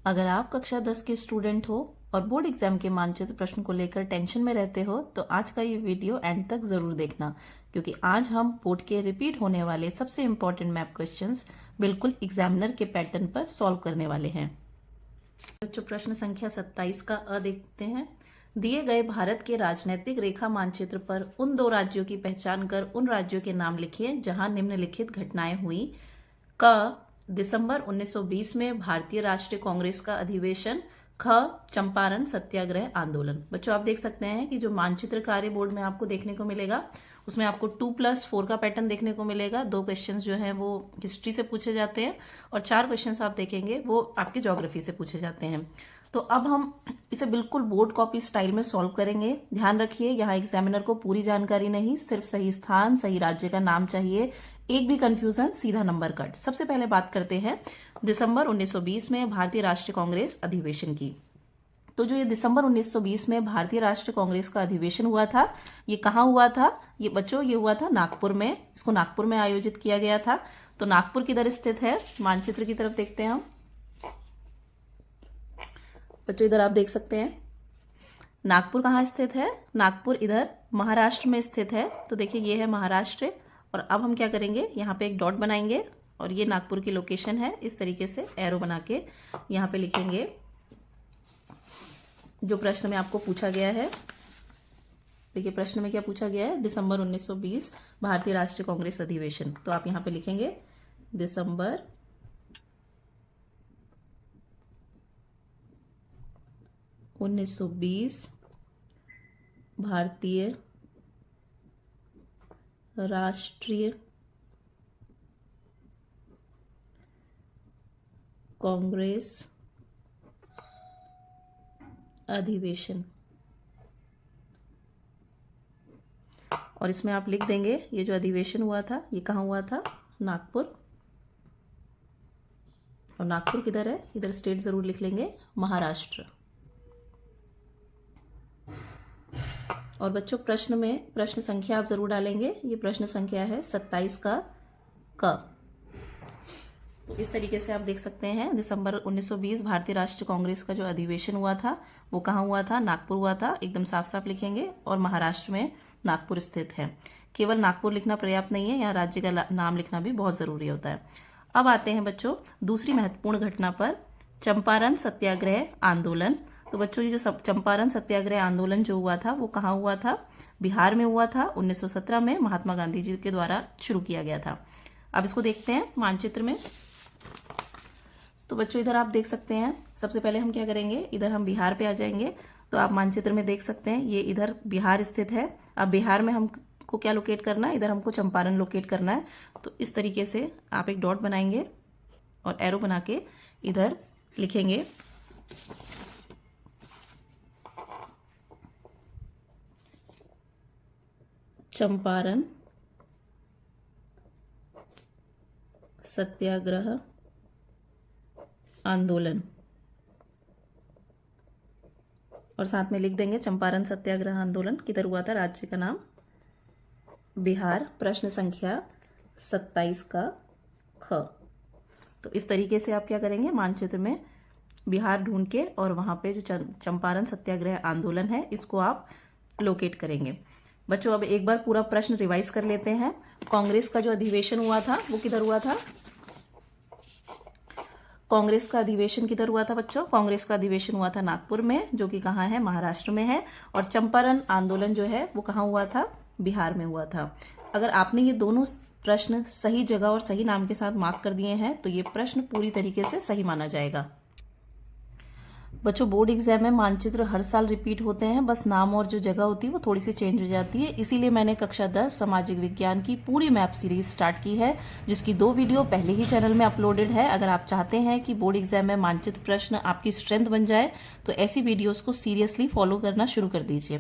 अगर आप कक्षा 10 के स्टूडेंट हो और बोर्ड एग्जाम के मानचित्र प्रश्न को लेकर टेंशन में रहते हो तो आज का ये वीडियो एंड तक जरूर देखना, क्योंकि आज हम बोर्ड के रिपीट होने वाले सबसे इम्पोर्टेंट मैप क्वेश्चंस बिल्कुल एग्जामिनर के पैटर्न पर सॉल्व करने वाले हैं। बच्चों, प्रश्न संख्या 27 का अ देखते हैं। दिए गए भारत के राजनीतिक रेखा मानचित्र पर उन दो राज्यों की पहचान कर उन राज्यों के नाम लिखिए जहां निम्नलिखित घटनाएं हुई। क दिसंबर 1920 में भारतीय राष्ट्रीय कांग्रेस का अधिवेशन। ख चंपारण सत्याग्रह आंदोलन। बच्चों, आप देख सकते हैं कि जो मानचित्र कार्य बोर्ड में आपको देखने को मिलेगा उसमें आपको 2+4 का पैटर्न देखने को मिलेगा। 2 क्वेश्चंस जो हैं वो हिस्ट्री से पूछे जाते हैं और 4 क्वेश्चंस आप देखेंगे वो आपके ज्योग्राफी से पूछे जाते हैं। तो अब हम इसे बिल्कुल बोर्ड कॉपी स्टाइल में सॉल्व करेंगे। ध्यान रखिए, यहाँ एग्जामिनर को पूरी जानकारी नहीं, सिर्फ सही स्थान, सही राज्य का नाम चाहिए। एक भी कंफ्यूजन, सीधा नंबर कट। सबसे पहले बात करते हैं दिसंबर 1920 में भारतीय राष्ट्रीय कांग्रेस अधिवेशन की। तो जो ये दिसंबर 1920 में भारतीय राष्ट्रीय कांग्रेस का अधिवेशन हुआ था, ये कहाँ हुआ था? ये बच्चों, ये हुआ था नागपुर में। इसको नागपुर में आयोजित किया गया था। तो नागपुर किधर स्थित है? मानचित्र की तरफ देखते हैं हम। बच्चों, इधर आप देख सकते हैं नागपुर कहाँ स्थित है। नागपुर इधर महाराष्ट्र में स्थित है। तो देखिए, ये है महाराष्ट्र। और अब हम क्या करेंगे, यहाँ पे एक डॉट बनाएंगे और ये नागपुर की लोकेशन है। इस तरीके से एरो बना के यहाँ पे लिखेंगे जो प्रश्न में आपको पूछा गया है। देखिए, प्रश्न में क्या पूछा गया है? दिसंबर 1920 भारतीय राष्ट्रीय कांग्रेस अधिवेशन। तो आप यहाँ पे लिखेंगे दिसंबर 1920 भारतीय राष्ट्रीय कांग्रेस अधिवेशन। और इसमें आप लिख देंगे ये जो अधिवेशन हुआ था ये कहाँ हुआ था? नागपुर। और नागपुर किधर है? इधर स्टेट जरूर लिख लेंगे, महाराष्ट्र। और बच्चों, प्रश्न में प्रश्न संख्या आप जरूर डालेंगे। ये प्रश्न संख्या है 27 का क। तो इस तरीके से आप देख सकते हैं दिसंबर 1920 भारतीय राष्ट्रीय कांग्रेस का जो अधिवेशन हुआ था वो कहाँ हुआ था? नागपुर हुआ था। एकदम साफ साफ लिखेंगे। और महाराष्ट्र में नागपुर स्थित है। केवल नागपुर लिखना पर्याप्त नहीं है, यहाँ राज्य का नाम लिखना भी बहुत जरूरी होता है। अब आते हैं बच्चों दूसरी महत्वपूर्ण घटना पर, चंपारण सत्याग्रह आंदोलन। तो बच्चों, ये जो चंपारण सत्याग्रह आंदोलन जो हुआ था वो कहाँ हुआ था? बिहार में हुआ था। 1917 में महात्मा गांधी जी के द्वारा शुरू किया गया था। अब इसको देखते हैं मानचित्र में। तो बच्चों, इधर आप देख सकते हैं, सबसे पहले हम क्या करेंगे, इधर हम बिहार पे आ जाएंगे। तो आप मानचित्र में देख सकते हैं ये इधर बिहार स्थित है। अब बिहार में हमको क्या लोकेट करना है? इधर हमको चंपारण लोकेट करना है। तो इस तरीके से आप एक डॉट बनाएंगे और एरो बना के इधर लिखेंगे चंपारण सत्याग्रह आंदोलन। और साथ में लिख देंगे चंपारण सत्याग्रह आंदोलन किधर हुआ था? राज्य का नाम बिहार। प्रश्न संख्या 27 का ख। तो इस तरीके से आप क्या करेंगे, मानचित्र में बिहार ढूंढ के और वहां पे जो चंपारण सत्याग्रह आंदोलन है इसको आप लोकेट करेंगे। बच्चों, अब एक बार पूरा प्रश्न रिवाइज कर लेते हैं। कांग्रेस का जो अधिवेशन हुआ था वो किधर हुआ था? कांग्रेस का अधिवेशन किधर हुआ था बच्चों? कांग्रेस का अधिवेशन हुआ था नागपुर में, जो कि कहाँ है? महाराष्ट्र में है। और चंपारण आंदोलन जो है वो कहाँ हुआ था? बिहार में हुआ था। अगर आपने ये दोनों प्रश्न सही जगह और सही नाम के साथ मार्क कर दिए हैं तो ये प्रश्न पूरी तरीके से सही माना जाएगा। बच्चों, बोर्ड एग्जाम में मानचित्र हर साल रिपीट होते हैं, बस नाम और जो जगह होती है वो थोड़ी सी चेंज हो जाती है। इसीलिए मैंने कक्षा 10 सामाजिक विज्ञान की पूरी मैप सीरीज स्टार्ट की है, जिसकी 2 वीडियो पहले ही चैनल में अपलोडेड है। अगर आप चाहते हैं कि बोर्ड एग्जाम में मानचित्र प्रश्न आपकी स्ट्रेंथ बन जाए तो ऐसी वीडियोज को सीरियसली फॉलो करना शुरू कर दीजिए।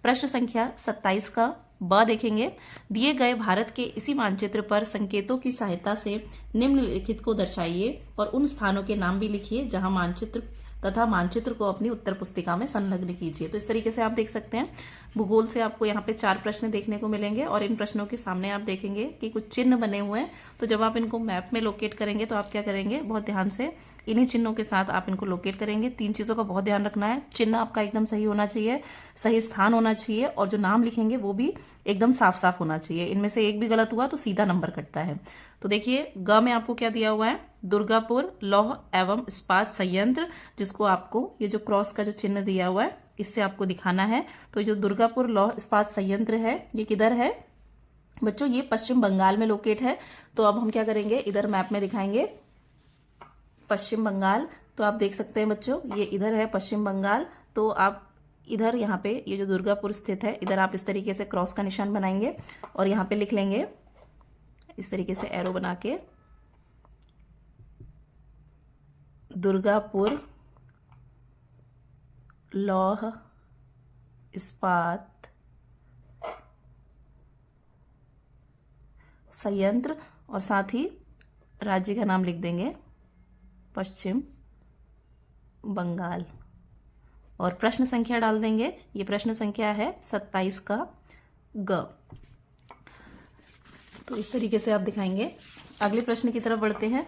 प्रश्न संख्या 27 का ब देखेंगे। दिए गए भारत के इसी मानचित्र पर संकेतों की सहायता से निम्नलिखित को दर्शाइए और उन स्थानों के नाम भी लिखिए जहां मानचित्र तथा मानचित्र को अपनी उत्तर पुस्तिका में संलग्न कीजिए। तो इस तरीके से आप देख सकते हैं भूगोल से आपको यहाँ पे 4 प्रश्न देखने को मिलेंगे और इन प्रश्नों के सामने आप देखेंगे कि कुछ चिन्ह बने हुए हैं। तो जब आप इनको मैप में लोकेट करेंगे तो आप क्या करेंगे, बहुत ध्यान से इन्हीं चिन्हों के साथ आप इनको लोकेट करेंगे। 3 चीजों का बहुत ध्यान रखना है, चिन्ह आपका एकदम सही होना चाहिए, सही स्थान होना चाहिए और जो नाम लिखेंगे वो भी एकदम साफ साफ होना चाहिए। इनमें से एक भी गलत हुआ तो सीधा नंबर कटता है। तो देखिए ग में आपको क्या दिया हुआ है, दुर्गापुर लौह एवं इस्पात संयंत्र, जिसको आपको ये जो क्रॉस का जो चिन्ह दिया हुआ है इससे आपको दिखाना है। तो जो दुर्गापुर लौह इस्पात संयंत्र है ये किधर है बच्चों, ये पश्चिम बंगाल में लोकेट है। तो अब हम क्या करेंगे, इधर मैप में दिखाएंगे पश्चिम बंगाल। तो आप देख सकते हैं बच्चों ये इधर है पश्चिम बंगाल। तो आप इधर यहाँ पे ये जो दुर्गापुर स्थित है इधर आप इस तरीके से क्रॉस का निशान बनाएंगे और यहाँ पे लिख लेंगे इस तरीके से एरो बना के दुर्गापुर लौह इस्पात संयंत्र और साथ ही राज्य का नाम लिख देंगे पश्चिम बंगाल और प्रश्न संख्या डाल देंगे। ये प्रश्न संख्या है 27 का ग। तो इस तरीके से आप दिखाएंगे। अगले प्रश्न की तरफ बढ़ते हैं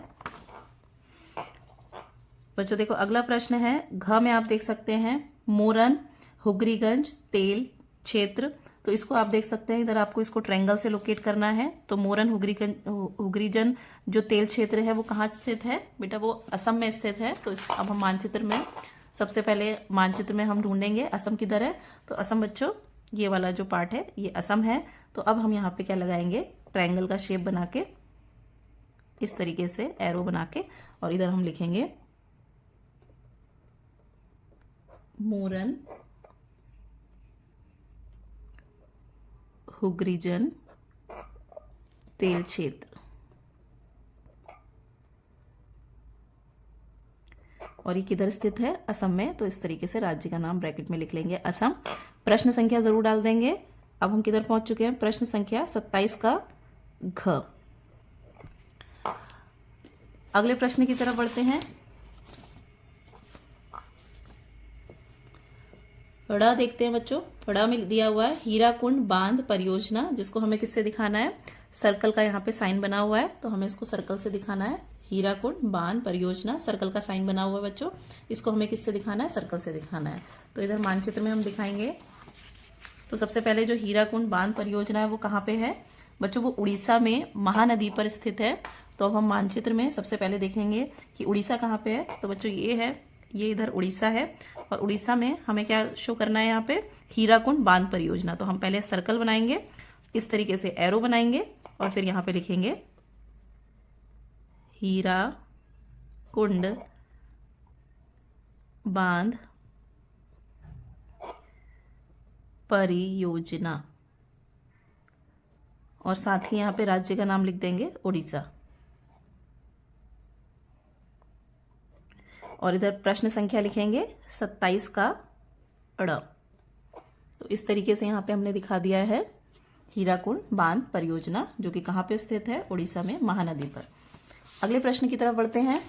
बच्चों। देखो अगला प्रश्न है घ में आप देख सकते हैं मोरन हुगरीगंज तेल क्षेत्र। तो इसको आप देख सकते हैं इधर आपको इसको ट्रायंगल से लोकेट करना है। तो मोरन हुगरीजन जो तेल क्षेत्र है वो कहाँ स्थित है बेटा, वो असम में स्थित है। तो अब हम मानचित्र में सबसे पहले मानचित्र में हम ढूंढेंगे असम किधर है। तो असम बच्चों ये वाला जो पार्ट है ये असम है। तो अब हम यहाँ पे क्या लगाएंगे, ट्रायंगल का शेप बना के इस तरीके से एरो बना के और इधर हम लिखेंगे मोरन हुगरीजन तेल क्षेत्र और ये किधर स्थित है, असम में। तो इस तरीके से राज्य का नाम ब्रैकेट में लिख लेंगे असम। प्रश्न संख्या जरूर डाल देंगे। अब हम किधर पहुंच चुके हैं, प्रश्न संख्या 27 का घ। अगले प्रश्न की तरफ बढ़ते हैं। ड़ देखते हैं बच्चों। ड़ में दिया हुआ है हीराकुंड बांध परियोजना, जिसको हमें किससे दिखाना है, सर्कल का यहाँ पे साइन बना हुआ है तो हमें इसको सर्कल से दिखाना है। हीराकुंड बांध परियोजना सर्कल का साइन बना हुआ है बच्चों, इसको हमें किससे दिखाना है, सर्कल से दिखाना है। तो इधर मानचित्र में हम दिखाएंगे। तो सबसे पहले जो हीराकुंड बांध परियोजना है वो कहाँ पे है बच्चों, वो उड़ीसा में महानदी पर स्थित है। तो अब हम मानचित्र में सबसे पहले देखेंगे कि उड़ीसा कहाँ पे है। तो बच्चों ये है, ये इधर उड़ीसा है और उड़ीसा में हमें क्या शो करना है, यहाँ पे हीराकुंड बांध परियोजना। तो हम पहले सर्कल बनाएंगे, इस तरीके से एरो बनाएंगे और फिर यहाँ पे लिखेंगे हीराकुंड बांध परियोजना और साथ ही यहाँ पे राज्य का नाम लिख देंगे उड़ीसा। और इधर प्रश्न संख्या लिखेंगे 27 का ड़। तो इस तरीके से यहाँ पे हमने दिखा दिया है हीराकुंड बांध परियोजना, जो कि कहाँ पे स्थित है, उड़ीसा में महानदी पर। अगले प्रश्न की तरफ बढ़ते हैं।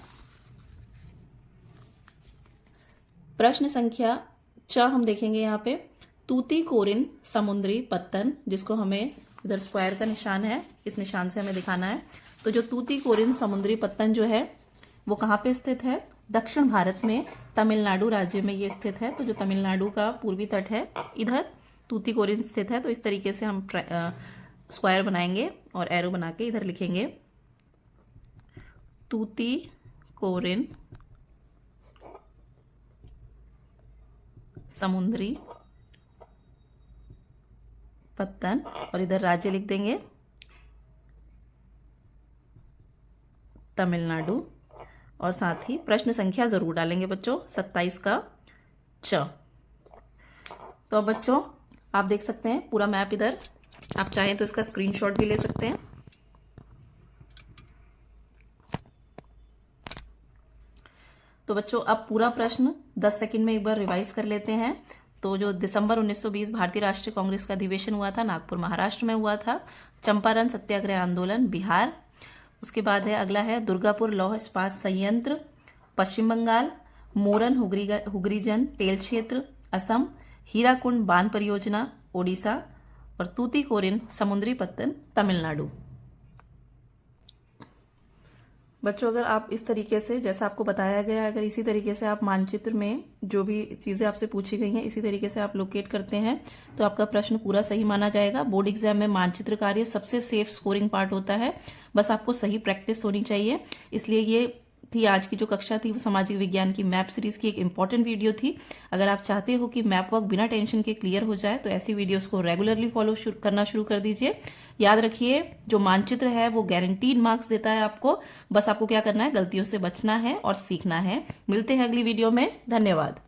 प्रश्न संख्या 4 हम देखेंगे यहाँ पे तूतीकोरिन समुद्री पत्तन, जिसको हमें इधर स्क्वायर का निशान है, इस निशान से हमें दिखाना है। तो जो तूतीकोरिन समुद्री पत्तन जो है वो कहाँ पे स्थित है, दक्षिण भारत में तमिलनाडु राज्य में ये स्थित है। तो जो तमिलनाडु का पूर्वी तट है इधर तूतीकोरिन स्थित है। तो इस तरीके से हम स्क्वायर बनाएंगे और एरो बना के इधर लिखेंगे तूतीकोरिन समुद्री पत्तन और इधर राज्य लिख देंगे तमिलनाडु और साथ ही प्रश्न संख्या जरूर डालेंगे बच्चों 27 का च। तो अब बच्चों आप देख सकते हैं पूरा मैप इधर, आप चाहें तो इसका स्क्रीनशॉट भी ले सकते हैं। तो बच्चों अब पूरा प्रश्न 10 सेकंड में एक बार रिवाइज कर लेते हैं। तो जो दिसंबर 1920 भारतीय राष्ट्रीय कांग्रेस का अधिवेशन हुआ था, नागपुर महाराष्ट्र में हुआ था। चंपारण सत्याग्रह आंदोलन बिहार। उसके बाद है अगला है दुर्गापुर लौह इस्पात संयंत्र पश्चिम बंगाल। मोरन हुगरीजन तेल क्षेत्र असम, हीराकुंड बांध परियोजना ओडिशा और तूतीकोरिन समुद्री पत्तन तमिलनाडु। बच्चों, अगर आप इस तरीके से जैसा आपको बताया गया, अगर इसी तरीके से आप मानचित्र में जो भी चीज़ें आपसे पूछी गई हैं इसी तरीके से आप लोकेट करते हैं तो आपका प्रश्न पूरा सही माना जाएगा। बोर्ड एग्जाम में मानचित्र कार्य सबसे सेफ स्कोरिंग पार्ट होता है, बस आपको सही प्रैक्टिस होनी चाहिए। इसलिए ये थी आज की जो कक्षा थी, वो सामाजिक विज्ञान की मैप सीरीज की एक इंपॉर्टेंट वीडियो थी। अगर आप चाहते हो कि मैप वर्क बिना टेंशन के क्लियर हो जाए तो ऐसी वीडियोस को रेगुलरली फॉलो करना शुरू कर दीजिए। याद रखिए, जो मानचित्र है वो गारंटीड मार्क्स देता है आपको, बस आपको क्या करना है, गलतियों से बचना है और सीखना है। मिलते हैं अगली वीडियो में। धन्यवाद।